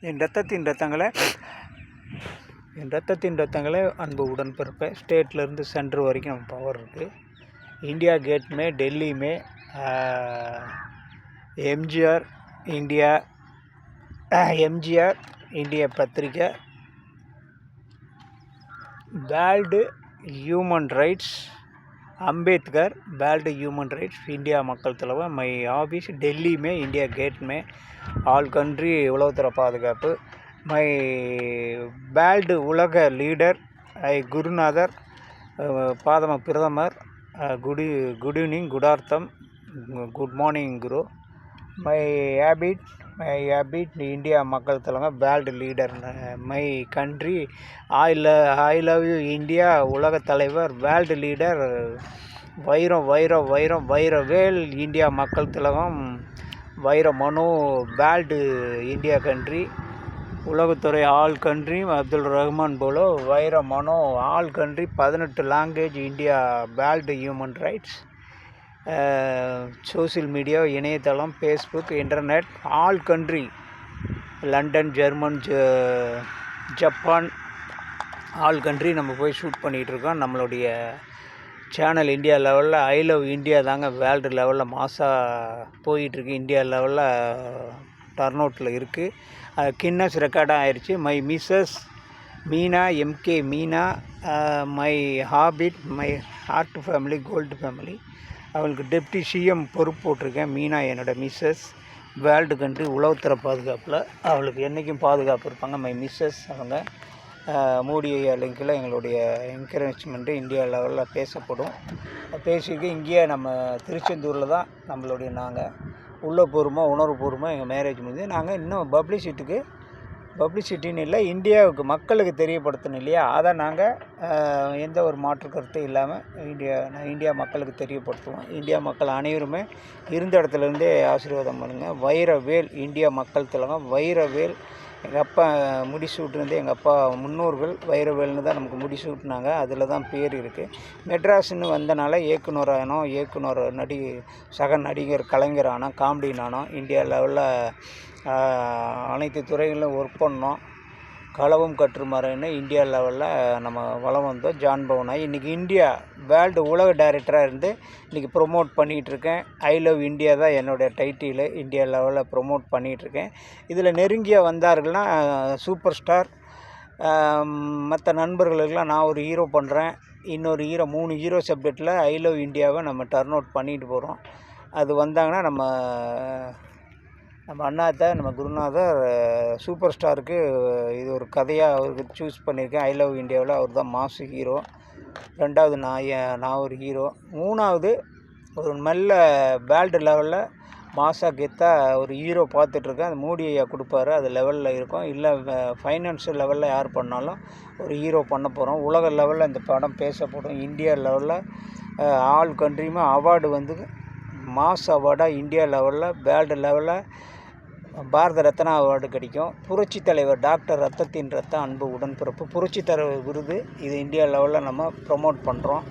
என் ரத்தத்தின் ரத்தங்களே அன்பு உடன்பிறப்பே. ஸ்டேட்லேருந்து சென்ட்ரு வரைக்கும் நம்ம பவர் இருக்குது. இந்தியா गेट में दिल्ली में एमजीआर इंडिया पत्रिका world human rights Ambedkar world human rights India மக்கள் தலைவர் மை ஆஃபீஸ் டெல்லி में इंडिया गेट में ஆல் கண்ட்ரி உளவுத்துறை பாதுகாப்பு மை வேர்ல்டு உலக லீடர் ஐ குருநாதர் பாதம பிரதமர் குட் ஈவினிங் குட் ஆர்த்தம் குட் மார்னிங் குரு மை ஹேபிட் இந்தியா மக்கள் தலைவர் world leader my country I love you India உலக தலைவர் வேர்ல்டு லீடர் வைரவேல் இந்தியா மக்கள் திலகம் வைர மனு வேர்ல்டு இந்தியா கண்ட்ரி உலகத்துறை ஆல் கண்ட்ரி அப்துல் ரஹ்மான் போலோ வைர மனோ all country 18 language India world human rights social media இணையதளம் Facebook internet all country London German Japan all country நம்ம போய் ஷூட் பண்ணிகிட்ருக்கோம். நம்மளுடைய சேனல் இந்தியா லெவலில் ஐ லவ் இந்தியா தாங்க வேர்ல்டு லெவலில் மாசாக போயிட்டுருக்கு. இந்தியா லெவலில் டர்ன் அவுட்டில் இருக்குது. கின்னஸ் ரெக்கார்டாக ஆயிடுச்சு. My Mrs Meena MK Meena my habit my heart family gold family அவளுக்கு டெப்டி சிஎம் பொறுப்பு போட்டிருக்கேன். மீனா என்னோடய மிஸ்ஸஸ் வேர்ல்டு கண்ட்ரி உளவுத்துறை பாதுகாப்பில் அவளுக்கு என்றைக்கும் பாதுகாப்பு இருப்பாங்க. மை மிஸ்ஸஸ் அவங்க மோடி லிங்கில் எங்களுடைய என்கரேஜ்மெண்ட்டு இந்தியா லெவலில் பேசப்படும். பேசிக்கு இங்கேயே நம்ம திருச்செந்தூரில் தான் நம்மளுடைய நாங்கள் உள்ளபூர்வமாக உணர்வுபூர்வமாக எங்கள் மேரேஜ் முடிஞ்சு நாங்கள் இன்னும் பப்ளிசிட்டின்னு இல்லை இந்தியாவுக்கு மக்களுக்கு தெரியப்படுத்தணும் இல்லையா, அதை நாங்கள் எந்த ஒரு மாற்று கருத்தும் இல்லாமல் இந்தியா மக்களுக்கு தெரியப்படுத்துவோம். இந்தியா மக்கள் அனைவருமே இருந்த இடத்துலேருந்தே ஆசீர்வாதம் பண்ணுங்கள். வைரவேல் இந்தியா மக்கள் திலகம் வைரவேல் எங்கள் அப்பா முடிசூட்டுனது எங்கள் அப்பா முன்னோர்கள் வைரவேல்னு தான் நமக்கு முடிசூட்டினாங்க. அதில் தான் பேர் இருக்குது. மெட்ராஸ்ன்னு வந்தனால இயக்குனர் சக நடிகர் கலைஞர் ஆனோம், காமெடின் ஆனோம். இந்தியா லெவலில் அனைத்து துறைகளிலும் ஒர்க் பண்ணோம். களவும் கற்றுமறைன்னு இந்தியா லெவலில் நம்ம வளம் வந்தோம். ஜான் பவனாய் இன்றைக்கி இந்தியா வேர்ல்டு உலக டைரக்டராக இருந்து இன்றைக்கி ப்ரொமோட் பண்ணிகிட்ருக்கேன். ஐ லவ் இந்தியா தான் என்னுடைய டைட்டிலு. இந்தியா லெவலில் ப்ரொமோட் பண்ணிகிட்ருக்கேன். இதில் நெருங்கிய வந்தார்கள்னால் சூப்பர் ஸ்டார் மற்ற நண்பர்களுக்கெல்லாம் நான் ஒரு ஹீரோ பண்ணுறேன். இன்னொரு ஹீரோ 3 ஹீரோ சப்ஜெக்டில் ஐ லவ் இந்தியாவை நம்ம டர்ன் அவுட் பண்ணிட்டு போகிறோம். அது வந்தாங்கன்னா நம்ம அண்ணாத்தை நம்ம குருநாதர் சூப்பர் ஸ்டாருக்கு இது ஒரு கதையாக அவருக்கு சூஸ் பண்ணியிருக்கேன். ஐ லவ் இந்தியாவில் அவர் தான் மாசு ஹீரோ. 2வது நான் ஒரு ஹீரோ. 3வது ஒரு நல்ல வேர்ல்டு லெவலில் மாசா கெத்தாக ஒரு ஹீரோ பார்த்துட்ருக்கேன். அது மோடி ஐயா கொடுப்பாரு. அது லெவலில் இருக்கும். இல்லை ஃபைனான்ஷியல் லெவலில் யார் பண்ணாலும் ஒரு ஹீரோ பண்ண போகிறோம். உலக லெவலில் இந்த படம் பேசப்படும். இந்தியா லெவலில் ஆல் கண்ட்ரியுமே அவார்டு வந்து மாஸ் அவார்டாக இந்தியா லெவலில் வேர்ல்டு லெவலில் பாரத ரத்னா அவார்டு கிடைக்கும். புரட்சி தலைவர் டாக்டர் ரத்தத்தின் ரத்தம் அன்பு உடன்பிறப்பு புரட்சி தலைவர் விருது இது இந்தியா லெவலில் நம்ம ப்ரொமோட் பண்ணுறோம்.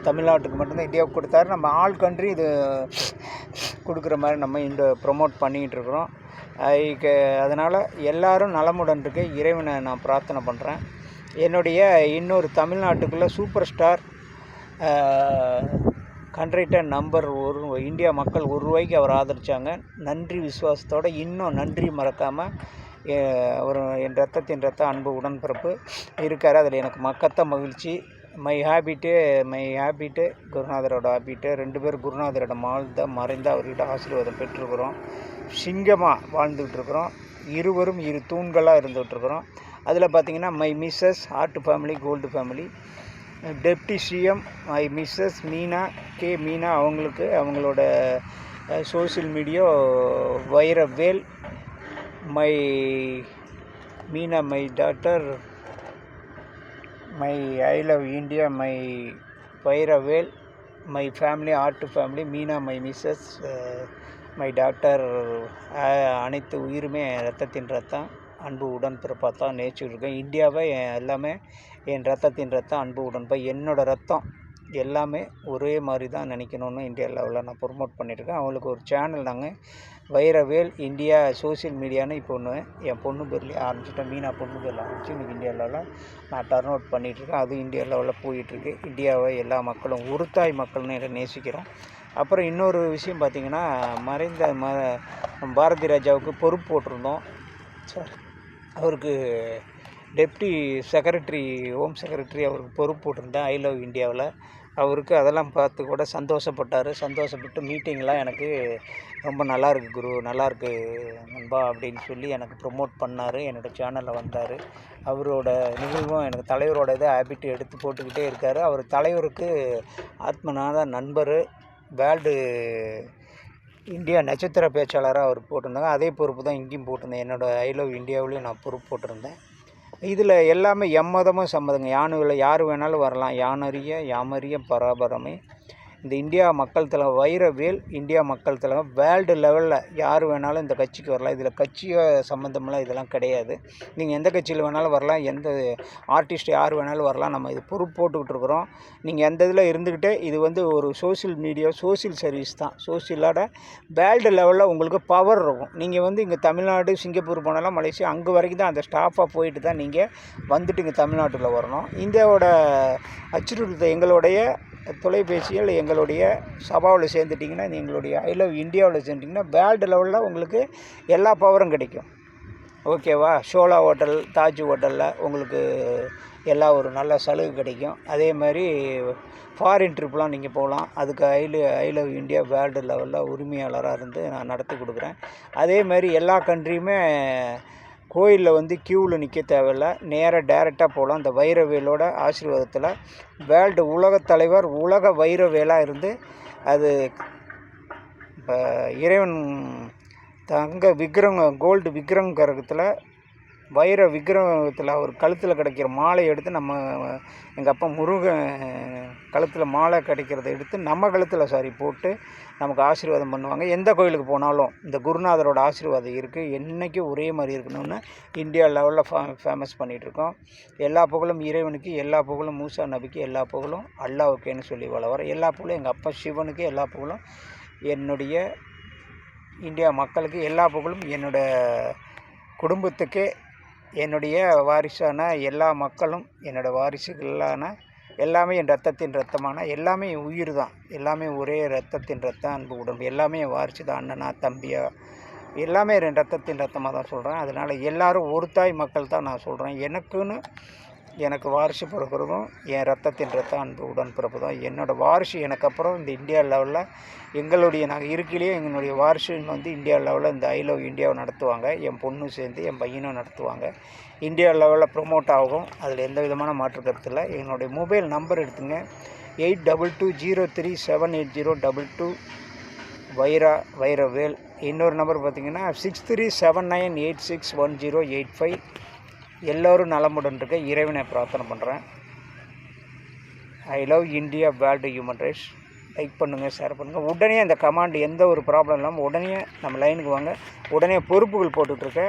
தமிழ்நாட்டுக்கு மட்டும்தான் இந்தியாவுக்கு கொடுத்தாரு. நம்ம ஆல் கண்ட்ரி இது கொடுக்குற மாதிரி நம்ம இந்த ப்ரொமோட் பண்ணிகிட்ருக்குறோம். அதனால் எல்லோரும் நலமுடன் இருக்க இறைவனை நான் பிரார்த்தனை பண்ணுறேன். என்னுடைய இன்னொரு தமிழ்நாட்டுக்குள்ளே சூப்பர் ஸ்டார் கண்ட்ரைட்டர் நம்பர் 1 இந்தியா மக்கள் ₹1 அவர் ஆதரித்தாங்க. நன்றி விசுவாசத்தோடு இன்னும் நன்றி மறக்காமல் என் ரத்தத்தின் ரத்தம் அன்பு உடன்பிறப்பு இருக்கார். அதில் எனக்கு மக்கத்த மகிழ்ச்சி. மை ஹேபிட்டு குருநாதரோட ஹேபிட்டு 2 பேர் குருநாதரோட மறைந்து அவர்கிட்ட ஆசீர்வாதம் பெற்றுருக்குறோம். சிங்கமாக வாழ்ந்துக்கிட்டுருக்குறோம். இருவரும் 2 தூண்களாக இருந்துகிட்ருக்குறோம். அதில் பார்த்திங்கன்னா my Mrs heart family gold family deputy CM my Mrs Meena அவங்களுக்கு அவங்களோட social media Vairavel my Meena my daughter my I love India my Vairavel my family heart family Meena my Mrs my doctor அனைத்து உயிருமே ரத்தத்தின் ரத்தம் அன்பு உடன்பிறப்பாக தான் நேச்சிருக்கேன். இந்தியாவை எல்லாமே என் ரத்தத்தின் ரத்தம் அன்பு உடன்பிறப்பு என்னோடய ரத்தம் எல்லாமே ஒரே மாதிரி தான் நினைக்கணுன்னு இந்தியா லெவலில் நான் ப்ரொமோட் பண்ணியிருக்கேன். அவங்களுக்கு ஒரு சேனல் நாங்கள் வைரவேல் இந்தியா சோசியல் மீடியான்னு இப்போ ஒன்று என் பொண்ணு பேர்லேயே ஆரம்பிச்சிட்டேன். மீனா பொண்ணு பேரில் ஆரம்பிச்சு இன்றைக்கி இந்தியா லெவலில் நான் டர்ன் அவுட் பண்ணிகிட்ருக்கேன். அதுவும் இந்தியா லெவலில் போயிட்டுருக்கு. இந்தியாவை எல்லா மக்களும் உருத்தாய் மக்கள்னு என்னை நேசிக்கிறோம். அப்புறம் இன்னொரு விஷயம் பார்த்திங்கன்னா, மறைந்த பாரதி ராஜாவுக்கு பொறுப்பு போட்டிருந்தோம் சார். அவருக்கு டெப்டி செக்ரட்டரி, ஹோம் செக்ரட்டரி அவருக்கு பொறுப்பு போட்டிருந்தேன் ஐ லவ் இந்தியாவில். அவருக்கு அதெல்லாம் பார்த்து கூட சந்தோஷப்பட்டு மீட்டிங்லாம் எனக்கு ரொம்ப நல்லாயிருக்கு குரு, நல்லாயிருக்கு நண்பா அப்படின்னு சொல்லி எனக்கு ப்ரொமோட் பண்ணார். என்னோடய சேனலில் வந்தார். அவரோட நிகழ்வும் எனக்கு தலைவரோட இதை ஹேபிட் எடுத்து போட்டுக்கிட்டே இருக்கார். அவர் தலைவருக்கு ஆத்மநாத நண்பர், வேர்ல்டு இந்தியா நட்சத்திர பேச்சாளராக அவர் போட்டிருந்தாங்க. அதே பொறுப்பு தான் இங்கேயும் போட்டிருந்தேன். என்னோடய ஐ லவ் இந்தியாவிலையும் நான் பொறுப்பு போட்டிருந்தேன். இதில் எல்லாமே எம்மதமும் சம்மதங்க. யார் வேணாலும் வரலாம். யானறிய யாமறிய பராபரமே. இந்த இந்தியா மக்கள் தலைவர் வைரவேல் இந்தியா மக்கள் தலைவர் வேர்ல்டு லெவலில் யார் வேணாலும் இந்த கட்சிக்கு வரலாம். இதில் கட்சியை சம்மந்தமெல்லாம் இதெல்லாம் கிடையாது. நீங்கள் எந்த கட்சியில் வேணாலும் வரலாம், எந்த ஆர்டிஸ்ட் யார் வேணாலும் வரலாம். நம்ம இது பொறுப்பு போட்டுக்கிட்டு இருக்கிறோம். நீங்கள் எந்த இதில் இருந்துக்கிட்டே இது ஒரு சோசியல் மீடியா, சோசியல் சர்வீஸ் தான். சோசியலோட வேர்ல்டு லெவலில் உங்களுக்கு பவர் இருக்கும். நீங்கள் இங்கே தமிழ்நாடு, சிங்கப்பூர் போனாலும் மலேசியா, அங்கே வரைக்கும் தான் அந்த ஸ்டாஃபாக போயிட்டு தான் நீங்கள் வந்துட்டு இங்கே தமிழ்நாட்டில் வரணும். இந்தியாவோட அச்சுறுத்தல் எங்களுடைய தொலைபேசியில் எங்களுடைய சபாவில் சேர்ந்துட்டிங்கன்னா, எங்களுடைய ஐ லவ் இந்தியாவில் சேர்ந்துட்டிங்கன்னா வேர்ல்டு லெவலில் உங்களுக்கு எல்லா பவரும் கிடைக்கும். ஓகேவா? ஷோலா ஹோட்டல், தாஜ் ஹோட்டலில் உங்களுக்கு எல்லா ஒரு நல்ல சலுகை கிடைக்கும். அதே மாதிரி ஃபாரின் ட்ரிப்லாம் நீங்கள் போகலாம். அதுக்கு ஐ லவ் இந்தியா வேர்ல்டு லெவலில் உரிமையாளராக இருந்து நான் நடத்தி கொடுக்குறேன். அதே மாதிரி எல்லா கண்ட்ரியுமே கோயிலில் க்யூவில் நிற்க தேவையில்ல, நேராக டைரெக்டாக போகலாம். இந்த வைரவேலோட ஆசீர்வாதத்தில் வேர்ல்டு உலகத் தலைவர் உலக வைரவேலாக இருந்து அது இப்போ இறைவன் தங்க விக்கிரகம், கோல்டு விக்கிரகம் கரகத்தில் வைர விக்கிரகத்தில் அவர் கழுத்தில் கிடைக்கிற மாலை எடுத்து எங்கள் அப்பா முருகன் கழுத்தில் மாலை கிடைக்கிறத எடுத்து நம்ம கழுத்தில் போட்டு நமக்கு ஆசீர்வாதம் பண்ணுவாங்க. எந்த கோயிலுக்கு போனாலும் இந்த குருநாதரோட ஆசீர்வாதம் இருக்குது. என்றைக்கும் ஒரே மாதிரி இருக்கணும்னு இந்தியா லெவலில் ஃபேமஸ் பண்ணிகிட்ருக்கோம். எல்லா புகழும் இறைவனுக்கு, எல்லா புகழும் மூசா நபிக்கு, எல்லா புகழும் அல்லாவுக்கேன்னு சொல்லி வர எல்லா புகழும் எங்கள் அப்பா சிவனுக்கு, எல்லா புகழும் என்னுடைய இந்தியா மக்களுக்கு, எல்லா புகழும் என்னோடய குடும்பத்துக்கு, என்னுடைய வாரிசான எல்லா மக்களும், என்னோடய வாரிசுகளான எல்லாமே என் ரத்தத்தின் ரத்தமான எல்லாமே என் உயிர் தான். எல்லாமே ஒரே ரத்தத்தின் ரத்தம், அன்பு உடம்பு எல்லாமே என் வாரிசு தான். அண்ணனா தம்பியா எல்லாமே என் ரத்தத்தின் ரத்தமாக தான் சொல்கிறேன். அதனால் எல்லோரும் ஒரு தாய் மக்கள் தான் நான் சொல்கிறேன். எனக்கு வாரிசு பிறக்கிறதும் என் ரத்தத்தின் ரத்தம், அன்பு உடன்பிறப்பு தான். என்னோடய வாரிசு எனக்கு அப்புறம் இந்த இந்தியா லெவலில் நாங்கள் இருக்கையிலேயே எங்களுடைய வாரிசுன்னு இந்தியா லெவலில் இந்த ஐ லவ் இந்தியாவை நடத்துவாங்க. என் பொண்ணும் சேர்ந்து என் பையனும் நடத்துவாங்க. இந்தியா லெவலில் ப்ரொமோட் ஆகும். அதில் எந்த விதமான மாற்று கருத்து இல்லை. என்னுடைய மொபைல் நம்பர் எடுத்துங்க, 8220378022 வைரவேல். இன்னொரு நம்பர் பார்த்திங்கன்னா 6379861085. எல்லோரும் நலமுடன் இருக்க இறைவனை பிரார்த்தனை பண்ணுறேன். I love India world human rights. Like பண்ணுங்கள், ஷேர் பண்ணுங்கள். உடனே அந்த கமாண்ட் எந்த ஒரு ப்ராப்ளம் இல்லாமல் உடனே நம்ம லைனுக்கு வாங்க. உடனே பொறுப்புகள் போட்டுட்ருக்கேன்.